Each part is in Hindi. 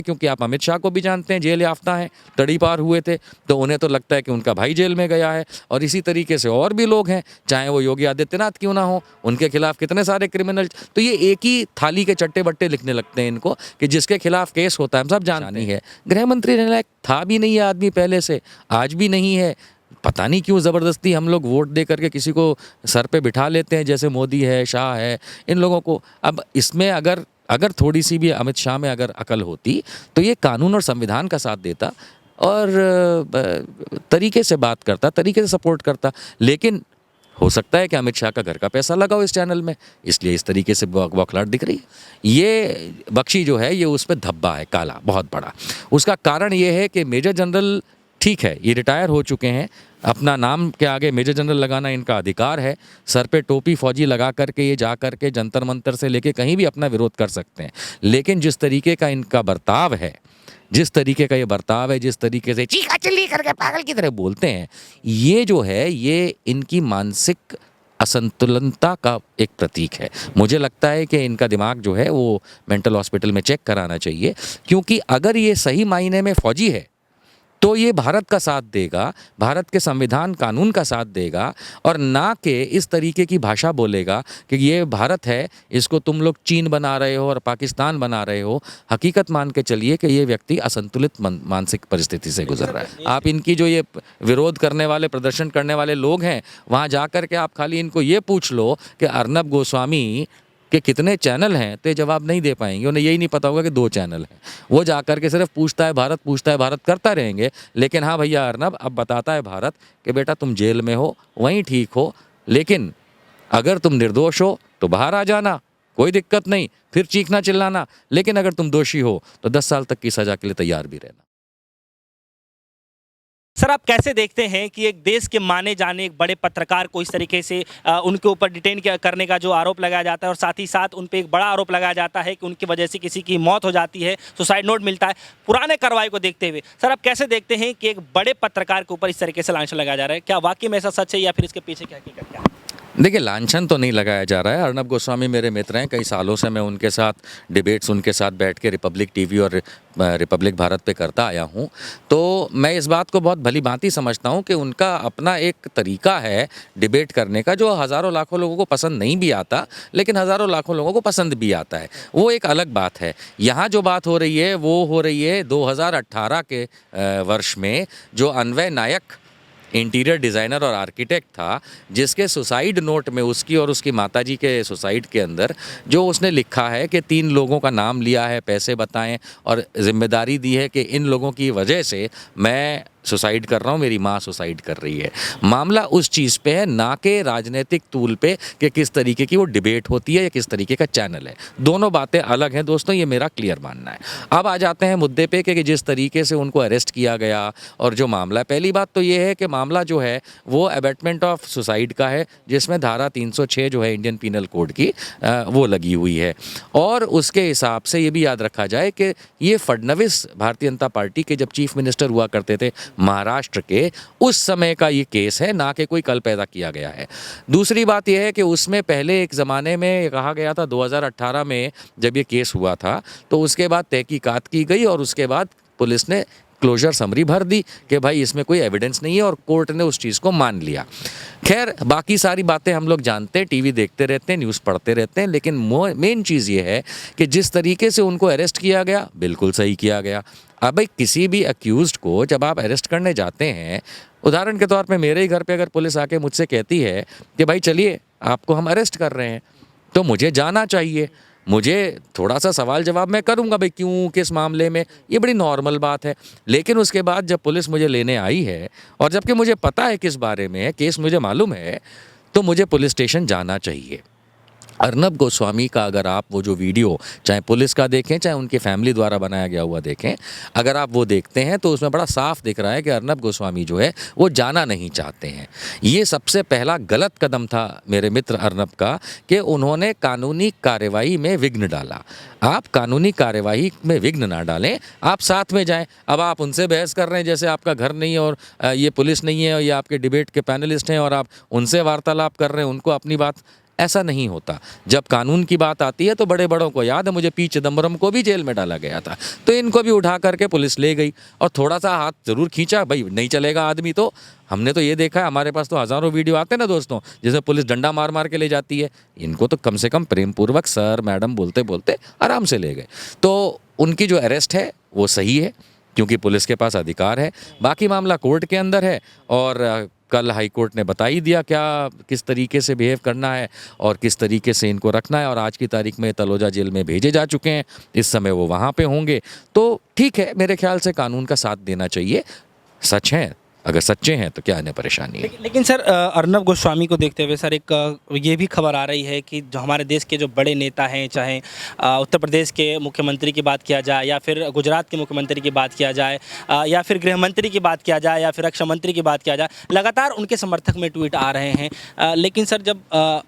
क्योंकि आप अमित शाह को भी जानते हैं, जेल याफ्ता हैं, तड़ी पार हुए थे, तो उन्हें तो लगता है कि उनका भाई जेल में गया है। और इसी तरीके से और भी लोग हैं, चाहे वो योगी आदित्यनाथ क्यों ना हो, उनके खिलाफ कितने सारे क्रिमिनल। तो ये एक ही थाली के चट्टे बट्टे लिखने लगते हैं इनको, कि जिसके खिलाफ केस होता है हम सब जानते हैं। गृह मंत्री रहने लायक था भी नहीं है आदमी पहले से, आज भी नहीं है। पता नहीं क्यों ज़बरदस्ती हम लोग वोट दे करके किसी को सर पे बिठा लेते हैं, जैसे मोदी है, शाह है, इन लोगों को। अब इसमें अगर थोड़ी सी भी अमित शाह में अगर अकल होती तो ये कानून और संविधान का साथ देता और तरीके से बात करता, तरीके से सपोर्ट करता। लेकिन हो सकता है कि अमित शाह का घर का पैसा लगा हो इस चैनल में, इसलिए इस तरीके से बौखलाहट दिख रही है। ये बख्शी जो है, ये उसमें धब्बा है काला, बहुत बड़ा। उसका कारण ये है कि मेजर जनरल, ठीक है, ये रिटायर हो चुके हैं, अपना नाम के आगे मेजर जनरल लगाना इनका अधिकार है, सर पे टोपी फौजी लगा करके ये जा करके जंतर मंतर से लेके कहीं भी अपना विरोध कर सकते हैं। लेकिन जिस तरीके का इनका बर्ताव है, जिस तरीके का ये बर्ताव है, जिस तरीके से चीखा चिल्ली करके पागल की तरह बोलते हैं, ये जो है ये इनकी मानसिक असंतुलनता का एक प्रतीक है। मुझे लगता है कि इनका दिमाग जो है वो मेंटल हॉस्पिटल में चेक कराना चाहिए, क्योंकि अगर ये सही मायने में फौजी है तो ये भारत का साथ देगा, भारत के संविधान कानून का साथ देगा, और ना कि इस तरीके की भाषा बोलेगा कि ये भारत है, इसको तुम लोग चीन बना रहे हो और पाकिस्तान बना रहे हो। हकीकत मान के चलिए कि ये व्यक्ति असंतुलित मानसिक परिस्थिति से गुजर रहा है। आप इनकी जो ये विरोध करने वाले, प्रदर्शन करने वाले लोग हैं, वहाँ जा कर के आप खाली इनको ये पूछ लो कि अर्नब गोस्वामी कि कितने चैनल हैं, तो जवाब नहीं दे पाएंगे। उन्हें यही नहीं पता होगा कि 2 चैनल हैं। वो जाकर के सिर्फ पूछता है भारत करता रहेंगे। लेकिन हाँ भैया अर्नब, अब बताता है भारत कि बेटा तुम जेल में हो, वहीं ठीक हो, लेकिन अगर तुम निर्दोष हो तो बाहर आ जाना, कोई दिक्कत नहीं, फिर चीखना चिल्लाना। लेकिन अगर तुम दोषी हो तो 10 साल तक की सजा के लिए तैयार भी रहना। सर, आप कैसे देखते हैं कि एक देश के माने जाने एक बड़े पत्रकार को इस तरीके से उनके ऊपर डिटेन करने का जो आरोप लगाया जाता है, और साथ ही साथ उन पे एक बड़ा आरोप लगाया जाता है कि उनकी वजह से किसी की मौत हो जाती है, सुसाइड नोट मिलता है, पुराने कार्रवाई को देखते हुए सर आप कैसे देखते हैं कि एक बड़े पत्रकार के ऊपर इस तरीके से लांछन लगाया जा रहा है? क्या वाकई में ऐसा सच है या फिर इसके पीछे क्या हकीकत क्या है? देखिए, लांछन तो नहीं लगाया जा रहा है। अर्नब गोस्वामी मेरे मित्र हैं, कई सालों से मैं उनके साथ डिबेट्स उनके साथ बैठ के रिपब्लिक टीवी और रिपब्लिक भारत पे करता आया हूँ। तो मैं इस बात को बहुत भली भांति समझता हूँ कि उनका अपना एक तरीका है डिबेट करने का, जो हज़ारों लाखों लोगों को पसंद नहीं भी आता, लेकिन हज़ारों लाखों लोगों को पसंद भी आता है। वो एक अलग बात है। यहाँ जो बात हो रही है वो हो रही है 2018 के वर्ष में, जो अन्वय नायक इंटीरियर डिज़ाइनर और आर्किटेक्ट था, जिसके सुसाइड नोट में उसकी और उसकी माताजी के सुसाइड के अंदर जो उसने लिखा है कि 3 लोगों का नाम लिया है, पैसे बताएं और जिम्मेदारी दी है कि इन लोगों की वजह से मैं सुसाइड कर रहा हूँ, मेरी माँ सुसाइड कर रही है। मामला उस चीज़ पे है, ना कि राजनीतिक तूल पे कि किस तरीके की वो डिबेट होती है या किस तरीके का चैनल है। दोनों बातें अलग हैं दोस्तों, ये मेरा क्लियर मानना है। अब आ जाते हैं मुद्दे पे कि जिस तरीके से उनको अरेस्ट किया गया और जो मामला, पहली बात तो ये है कि मामला जो है वो अबैटमेंट ऑफ सुसाइड का है, जिसमें धारा 306 जो है इंडियन पीनल कोड की वो लगी हुई है। और उसके हिसाब से ये भी याद रखा जाए कि ये फडणवीस भारतीय जनता पार्टी के जब चीफ मिनिस्टर हुआ करते थे महाराष्ट्र के, उस समय का ये केस है, ना कि कोई कल पैदा किया गया है। दूसरी बात यह है कि उसमें पहले एक ज़माने में कहा गया था, 2018 में जब ये केस हुआ था, तो उसके बाद तहकीकात की गई और उसके बाद पुलिस ने क्लोजर समरी भर दी कि भाई इसमें कोई एविडेंस नहीं है, और कोर्ट ने उस चीज़ को मान लिया। खैर, बाकी सारी बातें हम लोग जानते हैं, टीवी देखते रहते हैं, न्यूज़ पढ़ते रहते हैं, लेकिन मेन चीज़ ये है कि जिस तरीके से उनको अरेस्ट किया गया, बिल्कुल सही किया गया। अब भाई किसी भी अक्यूज़्ड को जब आप अरेस्ट करने जाते हैं, उदाहरण के तौर पे मेरे ही घर पे अगर पुलिस आके मुझसे कहती है कि भाई चलिए आपको हम अरेस्ट कर रहे हैं, तो मुझे जाना चाहिए। मुझे थोड़ा सा सवाल जवाब मैं करूंगा, भाई क्यों, किस मामले में, ये बड़ी नॉर्मल बात है। लेकिन उसके बाद जब पुलिस मुझे लेने आई है और जबकि मुझे पता है किस बारे में है, केस मुझे मालूम है, तो मुझे पुलिस स्टेशन जाना चाहिए। अर्नब गोस्वामी का अगर आप वो जो वीडियो चाहे पुलिस का देखें चाहे उनकी फैमिली द्वारा बनाया गया हुआ देखें, अगर आप वो देखते हैं तो उसमें बड़ा साफ दिख रहा है कि अर्नब गोस्वामी जो है वो जाना नहीं चाहते हैं। ये सबसे पहला गलत कदम था मेरे मित्र अर्नब का कि उन्होंने कानूनी कार्यवाही में विघ्न डाला। आप कानूनी कार्यवाही में विघ्न ना डालें, आप साथ में जाएं। अब आप उनसे बहस कर रहे हैं जैसे आपका घर नहीं है और ये पुलिस नहीं है और ये आपके डिबेट के पैनलिस्ट हैं और आप उनसे वार्तालाप कर रहे हैं, उनको अपनी बात, ऐसा नहीं होता। जब कानून की बात आती है तो बड़े बड़ों को याद है, मुझे पी चिदम्बरम को भी जेल में डाला गया था, तो इनको भी उठा करके पुलिस ले गई और थोड़ा सा हाथ ज़रूर खींचा, भाई नहीं चलेगा आदमी तो। हमने तो ये देखा है, हमारे पास तो हज़ारों वीडियो आते हैं ना दोस्तों, जिसमें पुलिस डंडा मार मार के ले जाती है। इनको तो कम से कम प्रेम पूर्वक सर मैडम बोलते बोलते आराम से ले गए। तो उनकी जो अरेस्ट है वो सही है, क्योंकि पुलिस के पास अधिकार है। बाकी मामला कोर्ट के अंदर है और कल हाई कोर्ट ने बता ही दिया क्या किस तरीके से बिहेव करना है और किस तरीके से इनको रखना है। और आज की तारीख में तलोजा जेल में भेजे जा चुके हैं, इस समय वो वहाँ पे होंगे। तो ठीक है, मेरे ख्याल से कानून का साथ देना चाहिए। सच है, अगर सच्चे हैं तो क्या इन्हें परेशानी है। लेकिन सर अर्नब गोस्वामी को देखते हुए सर एक ये भी खबर आ रही है कि जो हमारे देश के जो बड़े नेता हैं, चाहे उत्तर प्रदेश के मुख्यमंत्री की बात किया जाए या फिर गुजरात के मुख्यमंत्री की बात किया जाए या फिर गृह मंत्री की बात किया जाए या फिर रक्षा मंत्री की बात किया जाए, लगातार उनके समर्थक में ट्वीट आ रहे हैं। लेकिन सर जब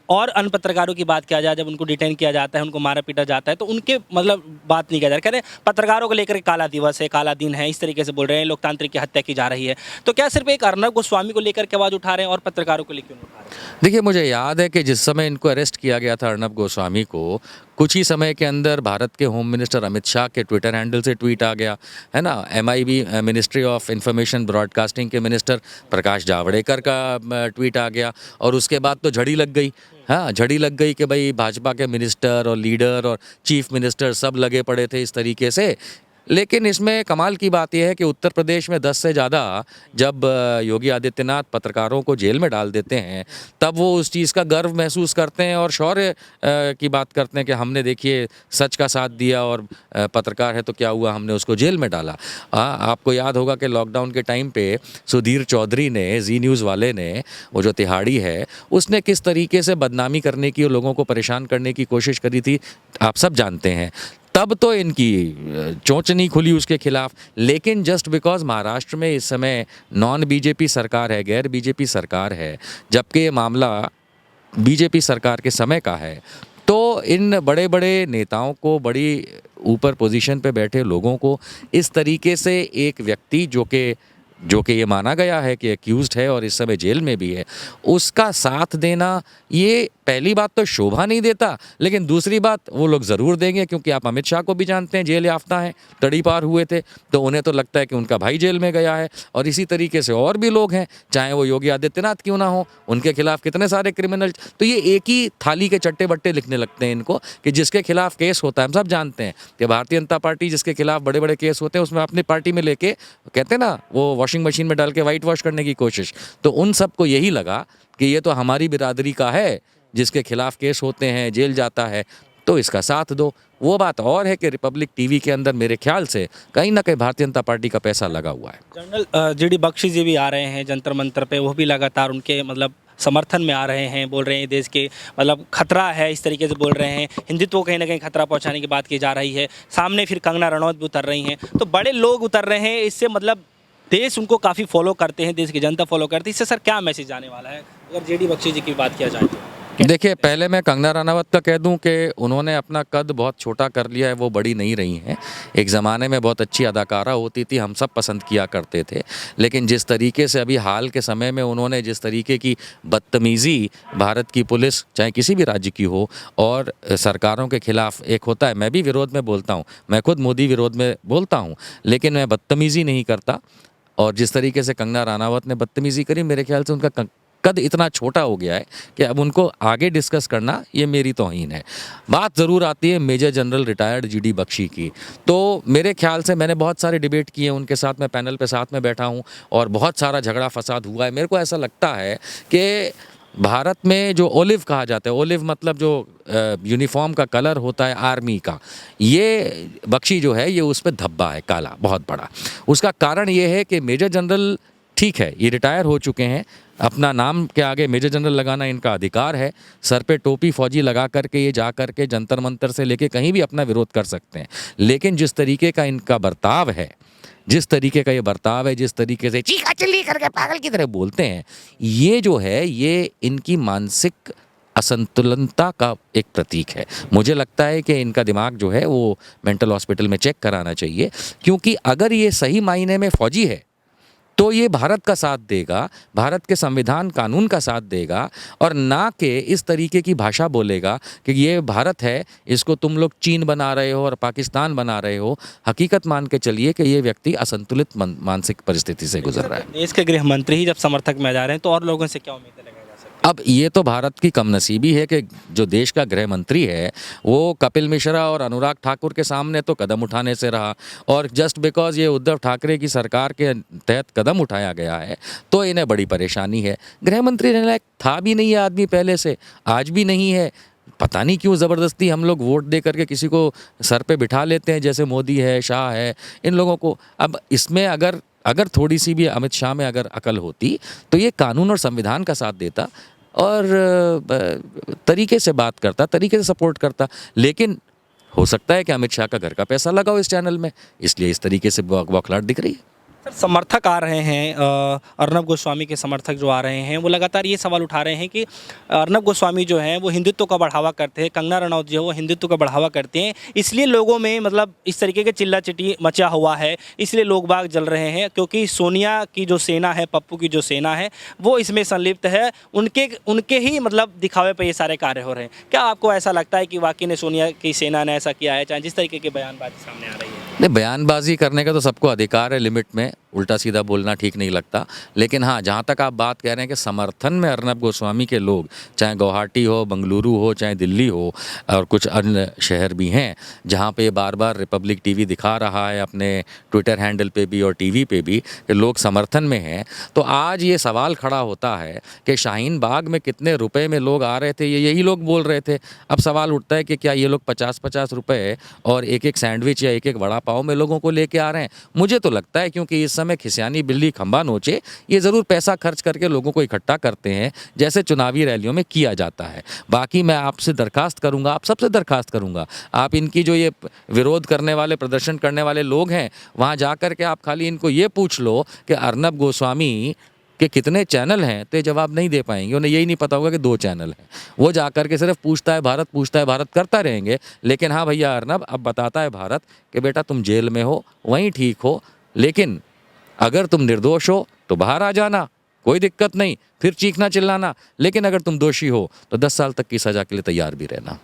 और अन्य पत्रकारों की बात किया जाए, जब उनको डिटेन किया जाता है, उनको मारा पीटा जाता है, तो उनके मतलब बात नहीं किया जा रहा। कह रहे हैं पत्रकारों को लेकर काला दिवस है, काला दिन है, इस तरीके से बोल रहे हैं, लोकतांत्रिक की हत्या की जा रही है। तो क्या सिर्फ एक अर्नब गोस्वामी को लेकर के आवाज उठा रहे हैं और पत्रकारों को लेकर उठा रहे हैं? देखिए, मुझे याद है कि जिस समय इनको अरेस्ट किया गया था अर्नब गोस्वामी को, कुछ ही समय के अंदर भारत के होम मिनिस्टर अमित शाह के ट्विटर हैंडल से ट्वीट आ गया है ना। MIB ministry of information broadcasting के मिनिस्टर प्रकाश जावड़ेकर का ट्वीट आ गया और उसके बाद तो झड़ी लग गई। हाँ, झड़ी लग गई कि भाई भाजपा के मिनिस्टर और लीडर और चीफ मिनिस्टर सब लगे पड़े थे इस तरीके से। लेकिन इसमें कमाल की बात यह है कि उत्तर प्रदेश में 10 से ज़्यादा जब योगी आदित्यनाथ पत्रकारों को जेल में डाल देते हैं, तब वो उस चीज़ का गर्व महसूस करते हैं और शौर्य की बात करते हैं कि हमने देखिए सच का साथ दिया और पत्रकार है तो क्या हुआ, हमने उसको जेल में डाला। आपको याद होगा कि लॉकडाउन के टाइम पे सुधीर चौधरी ने, जी न्यूज़ वाले ने, वो जो तिहाड़ी है, उसने किस तरीके से बदनामी करने की और लोगों को परेशान करने की कोशिश करी थी, आप सब जानते हैं। तब तो इनकी चोंच नहीं खुली उसके खिलाफ। लेकिन जस्ट बिकॉज महाराष्ट्र में इस समय नॉन बीजेपी सरकार है, गैर बीजेपी सरकार है, जबकि ये मामला बीजेपी सरकार के समय का है, तो इन बड़े बड़े नेताओं को, बड़ी ऊपर पोजीशन पे बैठे लोगों को इस तरीके से एक व्यक्ति जो कि ये माना गया है कि एक्यूज्ड है और इस समय जेल में भी है, उसका साथ देना, ये पहली बात तो शोभा नहीं देता, लेकिन दूसरी बात वो लोग ज़रूर देंगे क्योंकि आप अमित शाह को भी जानते हैं, जेल याफ्ता हैं, तड़ी पार हुए थे, तो उन्हें तो लगता है कि उनका भाई जेल में गया है। और इसी तरीके से और भी लोग हैं, चाहे वो योगी आदित्यनाथ क्यों ना हो, उनके खिलाफ कितने सारे क्रिमिनल। तो ये एक ही थाली के चट्टे बट्टे लिखने लगते हैं इनको कि जिसके खिलाफ केस होता है, हम सब जानते हैं कि भारतीय जनता पार्टी जिसके खिलाफ बड़े बड़े केस होते हैं उसमें अपनी पार्टी में लेके, कहते हैं ना, वो वॉशिंग मशीन में डाल के वाइट वॉश करने की कोशिश। तो उन सबको यही लगा कि ये तो हमारी बिरादरी का है, जिसके खिलाफ केस होते हैं, जेल जाता है, तो इसका साथ दो। वो बात और है कि रिपब्लिक टीवी के अंदर मेरे ख्याल से कहीं ना कहीं भारतीय जनता पार्टी का पैसा लगा हुआ है। जनरल GD बख्शी जी भी आ रहे हैं जंतर मंतर पे, वो भी लगातार उनके मतलब समर्थन में आ रहे हैं, बोल रहे हैं देश के मतलब खतरा है, इस तरीके से बोल रहे हैं, हिंदुत्व को कहीं ना कहीं खतरा पहुंचाने की बात की जा रही है। सामने फिर कंगना रनौत भी उतर रही हैं, तो बड़े लोग उतर रहे हैं। इससे मतलब देश उनको काफ़ी फॉलो करते हैं, देश की जनता फॉलो करती है। इससे सर क्या मैसेज आने वाला है अगर JD बख्शी जी की बात किया जाए तो? देखिए, पहले मैं कंगना रनावत का कह दूं कि उन्होंने अपना कद बहुत छोटा कर लिया है, वो बड़ी नहीं रही हैं। एक ज़माने में बहुत अच्छी अदाकारा होती थी, हम सब पसंद किया करते थे, लेकिन जिस तरीके से अभी हाल के समय में उन्होंने जिस तरीके की बदतमीज़ी भारत की पुलिस, चाहे किसी भी राज्य की हो, और सरकारों के खिलाफ, एक होता है, मैं भी विरोध में बोलता हूँ, मैं खुद मोदी विरोध में बोलता हूँ, लेकिन मैं बदतमीज़ी नहीं करता। और जिस तरीके से कंगना रनावत ने बदतमीज़ी करी, मेरे ख्याल से उनका कद इतना छोटा हो गया है कि अब उनको आगे डिस्कस करना ये मेरी तौहीन है। बात ज़रूर आती है major general retired GD Bakshi की, तो मेरे ख्याल से मैंने बहुत सारे डिबेट किए उनके साथ, मैं पैनल पे साथ में बैठा हूँ और बहुत सारा झगड़ा फसाद हुआ है। मेरे को ऐसा लगता है कि भारत में जो ओलिव कहा जाता है, ओलिव मतलब जो यूनिफॉर्म का कलर होता है आर्मी का, ये बख्शी जो है ये उस पर धब्बा है काला, बहुत बड़ा। उसका कारण ये है कि मेजर जनरल, ठीक है, ये रिटायर हो चुके हैं, अपना नाम के आगे मेजर जनरल लगाना इनका अधिकार है, सर पे टोपी फौजी लगा करके ये जा करके जंतर मंतर से लेके कहीं भी अपना विरोध कर सकते हैं। लेकिन जिस तरीके का इनका बर्ताव है, जिस तरीके का ये बर्ताव है, जिस तरीके से चीखा चिल्ली करके पागल की तरह बोलते हैं, ये जो है ये इनकी मानसिक असंतुलनता का एक प्रतीक है। मुझे लगता है कि इनका दिमाग जो है वो मेंटल हॉस्पिटल में चेक कराना चाहिए, क्योंकि अगर ये सही मायने में फौजी है तो ये भारत का साथ देगा, भारत के संविधान कानून का साथ देगा, और ना कि इस तरीके की भाषा बोलेगा कि ये भारत है, इसको तुम लोग चीन बना रहे हो और पाकिस्तान बना रहे हो। हकीकत मान के चलिए कि ये व्यक्ति असंतुलित मानसिक परिस्थिति से गुजर रहा है। देश के गृह मंत्री ही जब समर्थक में जा रहे हैं तो और लोगों से क्या उम्मीदें लगाई जा सकती अब ये तो भारत की कमनसीबी है कि जो देश का गृह मंत्री है वो कपिल मिश्रा और अनुराग ठाकुर के सामने तो कदम उठाने से रहा, और जस्ट बिकॉज ये उद्धव ठाकरे की सरकार के तहत कदम उठाया गया है तो इन्हें बड़ी परेशानी है। गृह मंत्री रहने लायक था भी नहीं है आदमी पहले से, आज भी नहीं है। पता नहीं क्यों ज़बरदस्ती हम लोग वोट दे करके किसी को सर पे बिठा लेते हैं, जैसे मोदी है, शाह है, इन लोगों को। अब इसमें अगर थोड़ी सी भी अमित शाह में अगर अकल होती तो ये कानून और संविधान का साथ देता और तरीके से बात करता, तरीके से सपोर्ट करता। लेकिन हो सकता है कि अमित शाह का घर का पैसा लगा हो इस चैनल में, इसलिए इस तरीके से बौखलाहट दिख रही है। सर, समर्थक आ रहे हैं, अर्नब गोस्वामी के समर्थक जो आ रहे हैं वो लगातार ये सवाल उठा रहे हैं कि अर्नब गोस्वामी जो हैं वो हिंदुत्व का बढ़ावा करते हैं, कंगना रनौत जो है वो हिंदुत्व का बढ़ावा करते हैं, इसलिए लोगों में मतलब इस तरीके के चिल्ला चिटी मचा हुआ है, इसलिए लोग बाग जल रहे हैं क्योंकि सोनिया की जो सेना है, पप्पू की जो सेना है वो इसमें संलिप्त है, उनके ही मतलब दिखावे पर ये सारे कार्य हो रहे हैं। क्या आपको ऐसा लगता है कि वाकई ने सोनिया की सेना ने ऐसा किया है, चाहे जिस तरीके की बयानबाजी सामने आ रही है? नहीं, बयानबाजी करने का तो सबको अधिकार है लिमिट में, उल्टा सीधा बोलना ठीक नहीं लगता। लेकिन हाँ, जहाँ तक आप बात कह रहे हैं कि समर्थन में अर्नब गोस्वामी के लोग, चाहे गुवाहाटी हो, बेंगलुरु हो, चाहे दिल्ली हो, और कुछ अन्य शहर भी हैं जहाँ पे बार बार रिपब्लिक टीवी दिखा रहा है अपने ट्विटर हैंडल पे भी और टीवी पे भी कि लोग समर्थन में हैं, तो आज ये सवाल खड़ा होता है कि शाहीन बाग में कितने रुपए में लोग आ रहे थे, यही लोग बोल रहे थे। अब सवाल उठता है कि क्या ये लोग 50-50 रुपए और एक सैंडविच या एक वड़ा पाव में लोगों को लेके आ रहे हैं? मुझे तो लगता है क्योंकि इस समय खिसियानी बिल्ली खंबा नोचे, ये ज़रूर पैसा खर्च करके लोगों को इकट्ठा करते हैं जैसे चुनावी रैलियों में किया जाता है। बाकी मैं आपसे दरखास्त करूंगा, आप सबसे दरखास्त करूंगा, आप इनकी जो ये विरोध करने वाले, प्रदर्शन करने वाले लोग हैं, वहाँ जा कर के आप खाली इनको ये पूछ लो कि अर्नब गोस्वामी कि कितने चैनल हैं, तो ये जवाब नहीं दे पाएंगे। उन्हें यही नहीं पता होगा कि 2 चैनल हैं। वो जाकर के सिर्फ पूछता है भारत करता रहेंगे। लेकिन हाँ भैया अर्नब, अब बताता है भारत कि बेटा तुम जेल में हो, वहीं ठीक हो, लेकिन अगर तुम निर्दोष हो तो बाहर आ जाना, कोई दिक्कत नहीं, फिर चीखना चिल्लाना। लेकिन अगर तुम दोषी हो तो 10 साल तक की सज़ा के लिए तैयार भी रहना।